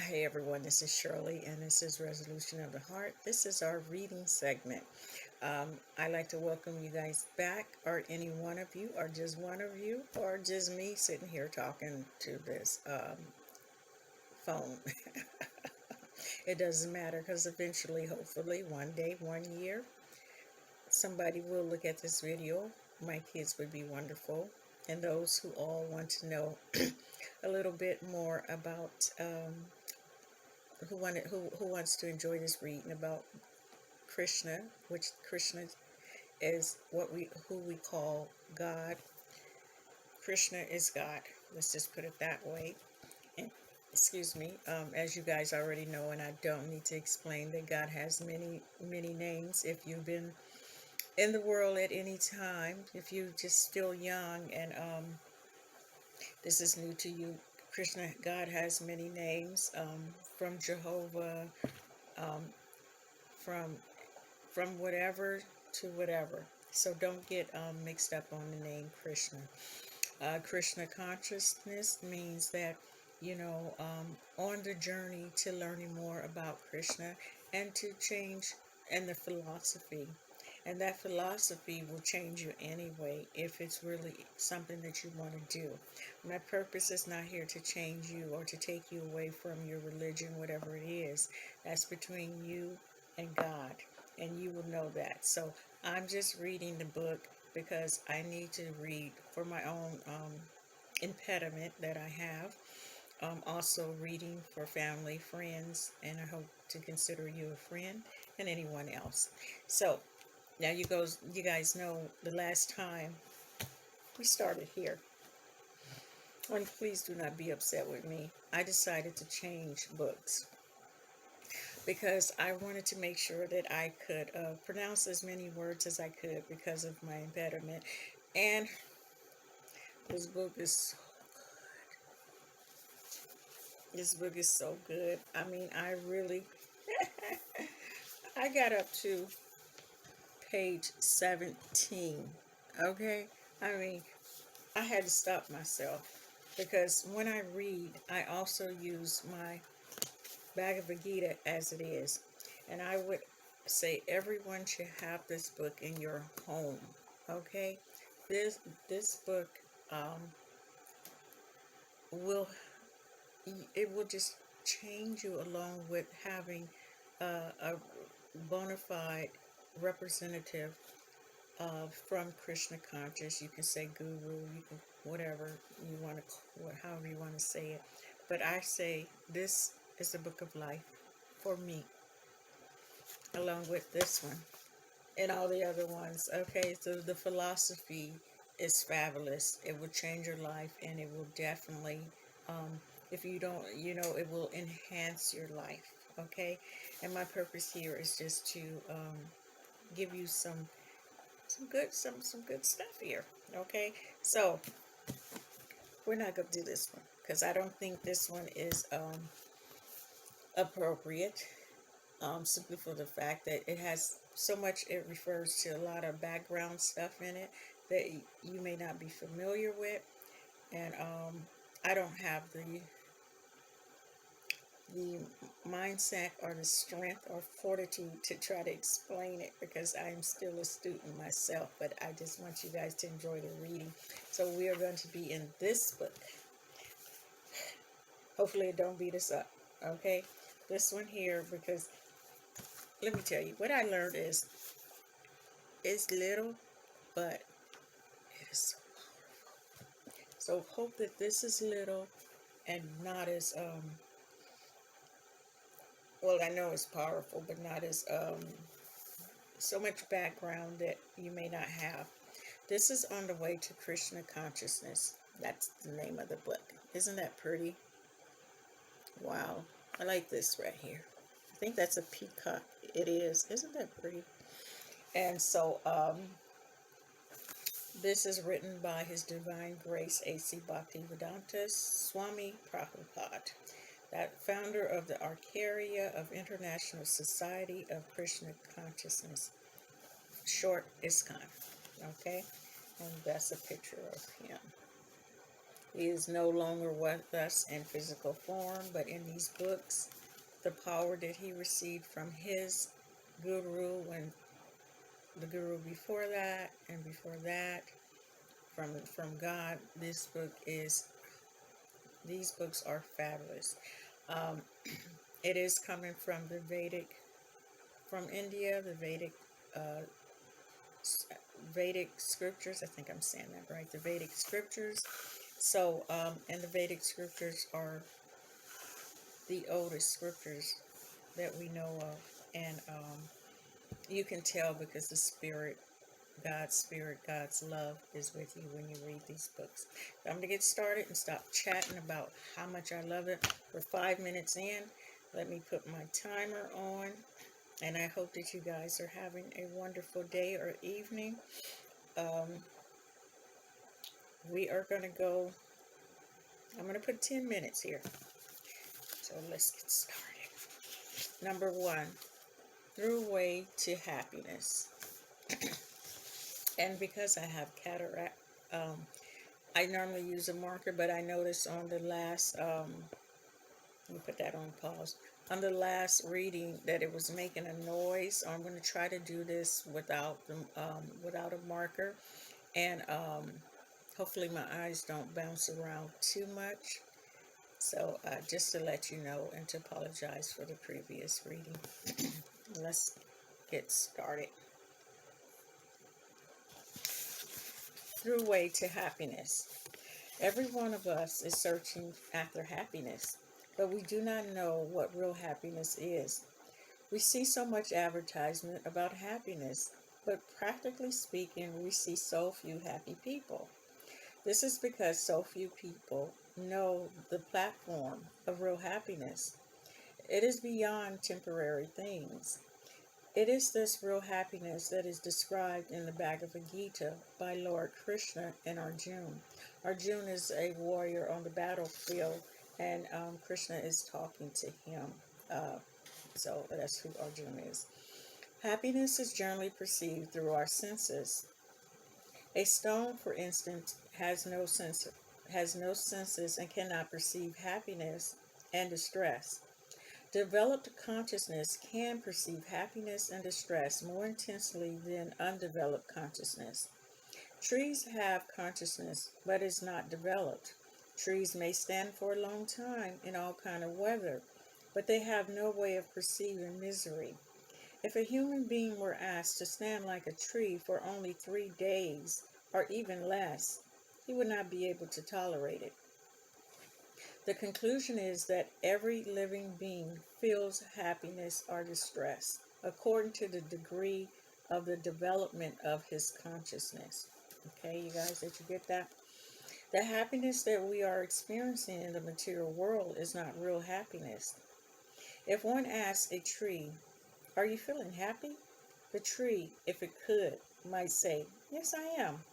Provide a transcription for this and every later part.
Hey everyone, this is Shirley and this is Resolution of the Heart. This is our reading segment. I'd like to welcome you guys back, or any one of you, or just one of you, or just me sitting here talking to this phone. It doesn't matter because eventually, hopefully, one day, 1 year, somebody will look at this video. My kids would be wonderful. And those who all want to know a little bit more about who wants to enjoy this reading about Krishna, which Krishna is who we call God. Krishna is God. Let's just put it that way. And excuse me, as you guys already know, and I don't need to explain that God has many names. If you've been in the world at any time, if you're just still young and this is new to you, Krishna, God has many names, from Jehovah, um, from whatever to whatever. So don't get mixed up on the name Krishna. Krishna consciousness means that, on the journey to learning more about Krishna and to change and the philosophy. And that philosophy will change you anyway if it's really something that you want to do. My purpose is not here to change you or to take you away from your religion, whatever it is. That's between you and God, and you will know that. So I'm just reading the book because I need to read for my own impediment that I have. Also reading for family, friends, and I hope to consider you a friend and anyone else. So now you guys know the last time we started here. And please do not be upset with me. I decided to change books because I wanted to make sure that I could pronounce as many words as I could because of my impediment. And this book is so good. I mean, I really I got up to page 17. Okay? I mean, I had to stop myself because when I read, I also use my Bhagavad Gita as it is. And I would say everyone should have this book in your home. Okay? This book um, will it will just change you along with having a bona fide representative from Krishna conscious. You can say guru, you can whatever you want to, however you want to say it. But I say this is the book of life for me, along with this one and all the other ones. Okay, so the philosophy is fabulous. It will change your life, and it will definitely, if you don't, it will enhance your life. Okay, and my purpose here is just to give you some good stuff here. Okay, so we're not gonna do this one because I don't think this one is appropriate. Simply for the fact that it has so much, it refers to a lot of background stuff in it that you may not be familiar with, and I don't have the mindset or the strength or fortitude to try to explain it because I am still a student myself, but I just want you guys to enjoy the reading. So we are going to be in this book. Hopefully it don't beat us up, okay? This one here, because let me tell you, what I learned is it's little, but it is so powerful. So hope that this is little and not as well, I know it's powerful, but not as so much background that you may not have. This is On the Way to Krishna Consciousness. That's the name of the book. Isn't that pretty? Wow. I like this right here. I think that's a peacock. It is. Isn't that pretty? And so this is written by His Divine Grace A.C. Bhaktivedanta Swami Prabhupada, that founder of the Archaea of International Society of Krishna Consciousness, short ISKCON. Okay, and that's a picture of him. He is no longer with us in physical form, but in these books, the power that he received from his guru and the guru before that and before that from God. These books are fabulous. Um, it is coming from the Vedic, from India, the uh, Vedic scriptures. I think I'm saying that right. The Vedic scriptures. So, and the Vedic scriptures are the oldest scriptures that we know of, and you can tell because the Spirit, God's love is with you when you read these books. I'm going to get started and stop chatting about how much I love it. We're 5 minutes in. Let me put my timer on. And I hope that you guys are having a wonderful day or evening. Um, we are going to go, I'm going to put 10 minutes here. So let's get started. Number one, through way to happiness. And because I have cataract, I normally use a marker, but I noticed on the last, let me put that on pause. On the last reading that it was making a noise. So I'm going to try to do this without without a marker, and hopefully my eyes don't bounce around too much. So just to let you know and to apologize for the previous reading. Let's get started. Through way to happiness. Every one of us is searching after happiness, but we do not know what real happiness is. We see so much advertisement about happiness, but practically speaking, we see so few happy people. This is because so few people know the platform of real happiness. It is beyond temporary things. It is this real happiness that is described in the Bhagavad Gita by Lord Krishna and Arjuna. Arjuna is a warrior on the battlefield, and Krishna is talking to him. So that's who Arjuna is. Happiness is generally perceived through our senses. A stone, for instance, has no senses and cannot perceive happiness and distress. Developed consciousness can perceive happiness and distress more intensely than undeveloped consciousness. Trees have consciousness, but is not developed. Trees may stand for a long time in all kind of weather, but they have no way of perceiving misery. If a human being were asked to stand like a tree for only 3 days, or even less, he would not be able to tolerate it. The conclusion is that every living being feels happiness or distress according to the degree of the development of his consciousness. Okay, you guys, did you get that? The happiness that we are experiencing in the material world is not real happiness. If one asks a tree, "Are you feeling happy?" The tree, if it could, might say, "Yes, I am.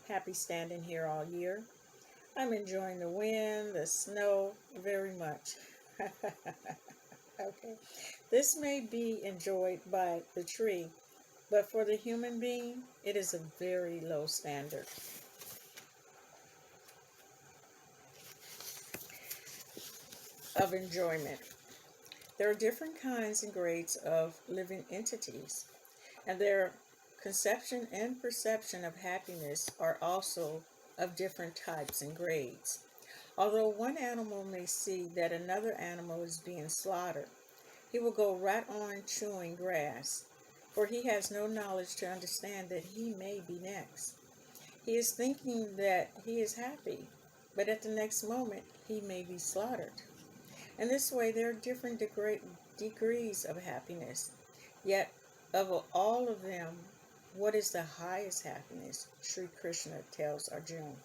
Happy standing here all year. I'm enjoying the wind, the snow very much." Okay. This may be enjoyed by the tree, but for the human being, it is a very low standard of enjoyment. There are different kinds and grades of living entities, and their conception and perception of happiness are also of different types and grades. Although one animal may see that another animal is being slaughtered, he will go right on chewing grass, for he has no knowledge to understand that he may be next. He is thinking that he is happy, but at the next moment he may be slaughtered. In this way, there are different degrees of happiness. Yet, of all of them, what is the highest happiness? Sri Krishna tells Arjuna.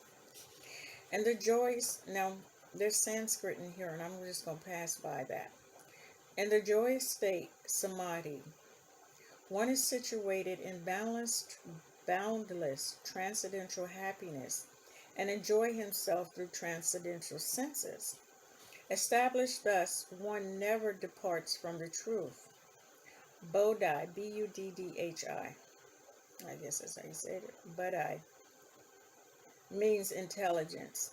And the joys, now there's Sanskrit in here, and I'm just going to pass by that. In the joyous state, samadhi, one is situated in balanced, boundless, transcendental happiness and enjoy himself through transcendental senses. Established thus, one never departs from the truth. Bodhi, Buddhi, I guess that's how you said it. Bodhi means intelligence.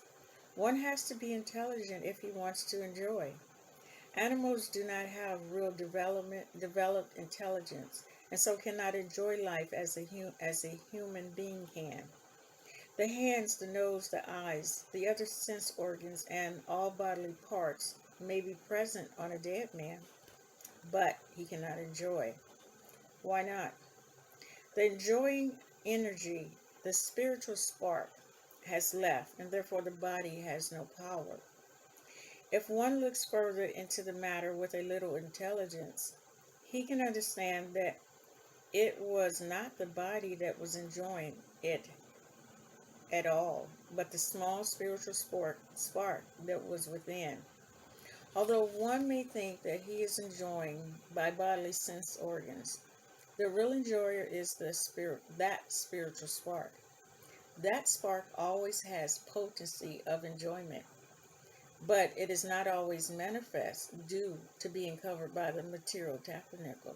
One has to be intelligent if he wants to enjoy. Animals do not have real developed intelligence, and so cannot enjoy life as a human being can. The hands, the nose, the eyes, the other sense organs, and all bodily parts may be present on a dead man, but he cannot enjoy. Why not? The enjoying energy, the spiritual spark, has left, and therefore the body has no power. If one looks further into the matter with a little intelligence, he can understand that it was not the body that was enjoying it at all, but the small spiritual spark that was within. Although one may think that he is enjoying by bodily sense organs, the real enjoyer is the spirit, that spiritual spark. That spark always has potency of enjoyment, but it is not always manifest due to being covered by the material tabernacle.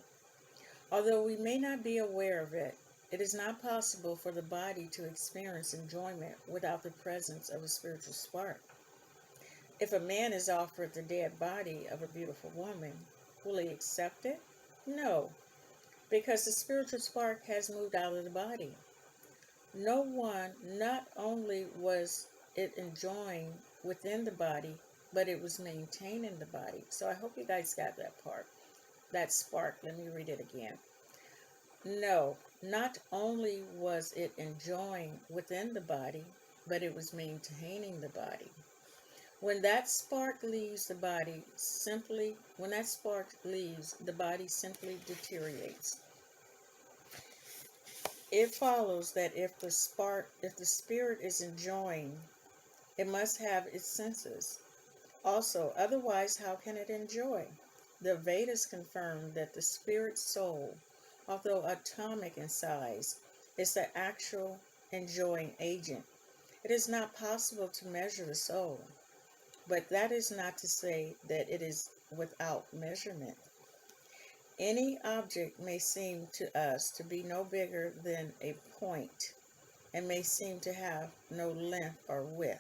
Although we may not be aware of it, it is not possible for the body to experience enjoyment without the presence of a spiritual spark. If a man is offered the dead body of a beautiful woman, will he accept it? No, because the spiritual spark has moved out of the body. No one, not only was it enjoying within the body, but it was maintaining the body. So I hope you guys got that part. That spark, let me read it again. No, not only was it enjoying within the body, but it was maintaining the body. When that spark leaves the body, the body simply deteriorates. It follows that if the spirit is enjoying, it must have its senses. Also, otherwise, how can it enjoy? The Vedas confirm that the spirit soul, although atomic in size, is the actual enjoying agent. It is not possible to measure the soul, but that is not to say that it is without measurement. Any object may seem to us to be no bigger than a point and may seem to have no length or width.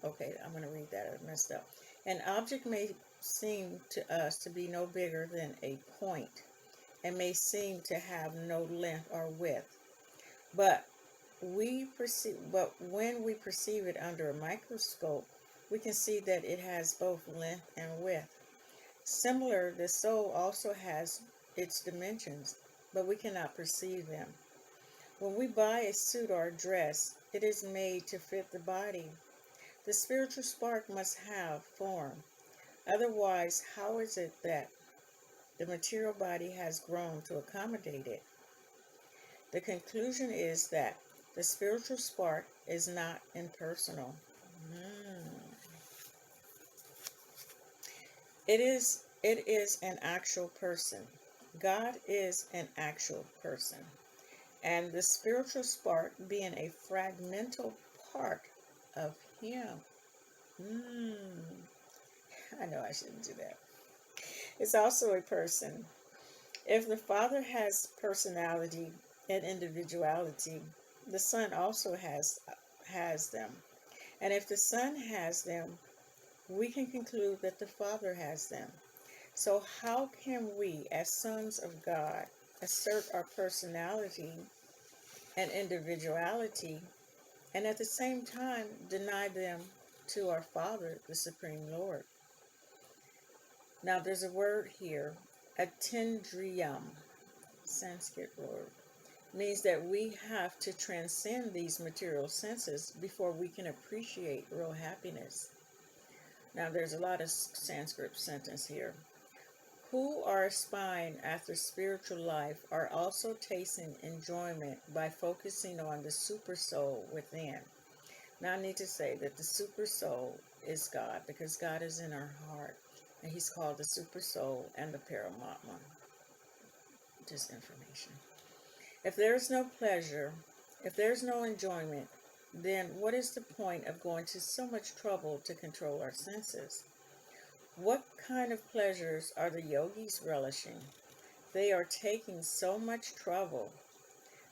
Okay, I'm going to read that. I messed up. An object may seem to us to be no bigger than a point and may seem to have no length or width. But when we perceive it under a microscope, we can see that it has both length and width. Similar, the soul also has its dimensions, but we cannot perceive them. When we buy a suit or a dress, it is made to fit the body. The spiritual spark must have form. Otherwise, how is it that the material body has grown to accommodate it? The conclusion is that the spiritual spark is not impersonal. It is an actual person. God is an actual person. And the spiritual spark being a fragmental part of him. I know I shouldn't do that. It's also a person. If the Father has personality and individuality, the Son also has them. And if the Son has them, we can conclude that the Father has them. So how can we, as sons of God, assert our personality and individuality and at the same time deny them to our Father, the Supreme Lord? Now there's a word here, atindriyam, Sanskrit word, means that we have to transcend these material senses before we can appreciate real happiness. Now there's a lot of Sanskrit sentence here. Who are aspiring after spiritual life are also tasting enjoyment by focusing on the super soul within. Now I need to say that the super soul is God, because God is in our heart, and he's called the super soul and the Paramatma. Just information. If there's no pleasure, if there's no enjoyment, then what is the point of going to so much trouble to control our senses? What kind of pleasures are the yogis relishing? They are taking so much trouble.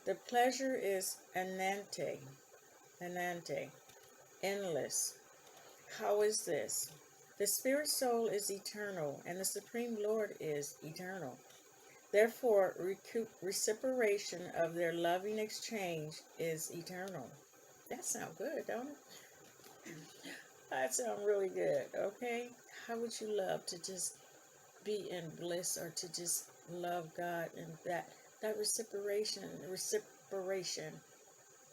The pleasure is anante, endless. How is this? The spirit soul is eternal, and the Supreme Lord is eternal. Therefore, reciprocation of their loving exchange is eternal. That sounds good, don't it? That sounds really good, okay? How would you love to just be in bliss or to just love God and that reciprocation,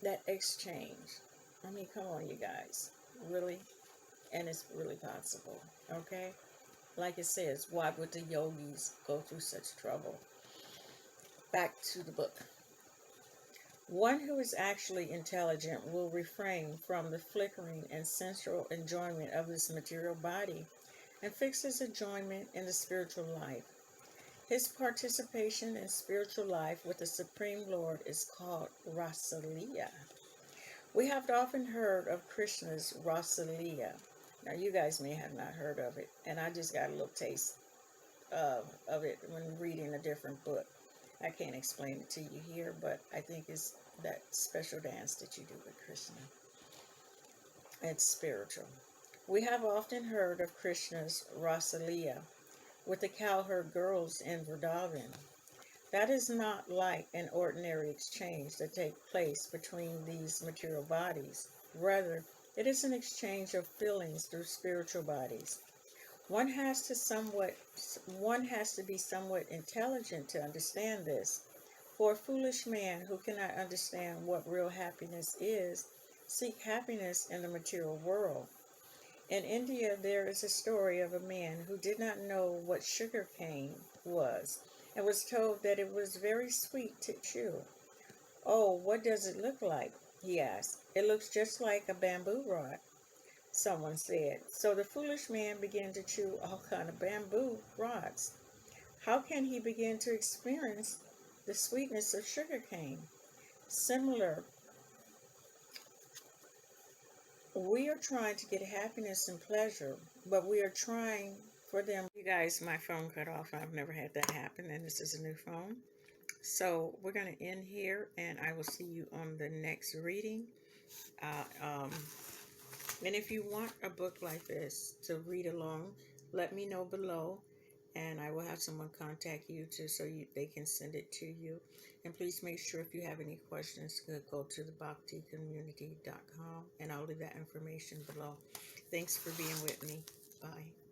that exchange? I mean, come on, you guys. Really? And it's really possible, okay? Like it says, why would the yogis go through such trouble? Back to the book. One who is actually intelligent will refrain from the flickering and sensual enjoyment of this material body and fix his enjoyment in the spiritual life. His participation in spiritual life with the Supreme Lord is called Rasaliya. We have often heard of Krishna's Rasaliya. Now, you guys may have not heard of it, and I just got a little taste of it when reading a different book. I can't explain it to you here, but I think it's that special dance that you do with Krishna. It's spiritual. We have often heard of Krishna's Rasaliya with the cowherd girls in Vrindavan. That is not like an ordinary exchange that takes place between these material bodies. Rather, it is an exchange of feelings through spiritual bodies. One has to be somewhat intelligent to understand this. For a foolish man who cannot understand what real happiness is, seek happiness in the material world. In India, there is a story of a man who did not know what sugar cane was and was told that it was very sweet to chew. "Oh, what does it look like?" he asked. "It looks just like a bamboo rod," someone said. So the foolish man began to chew all kind of bamboo rods. How can he begin to experience the sweetness of sugar cane? Similar, we are trying to get happiness and pleasure, but we are trying for them. You guys, my phone cut off. I've never had that happen, and this is a new phone. So we're going to end here, and I will see you on the next reading. Uh, um, and if you want a book like this to read along, let me know below, and I will have someone contact you they can send it to you. And please make sure if you have any questions, go to the bhakticommunity.com, and I'll leave that information below. Thanks for being with me. Bye.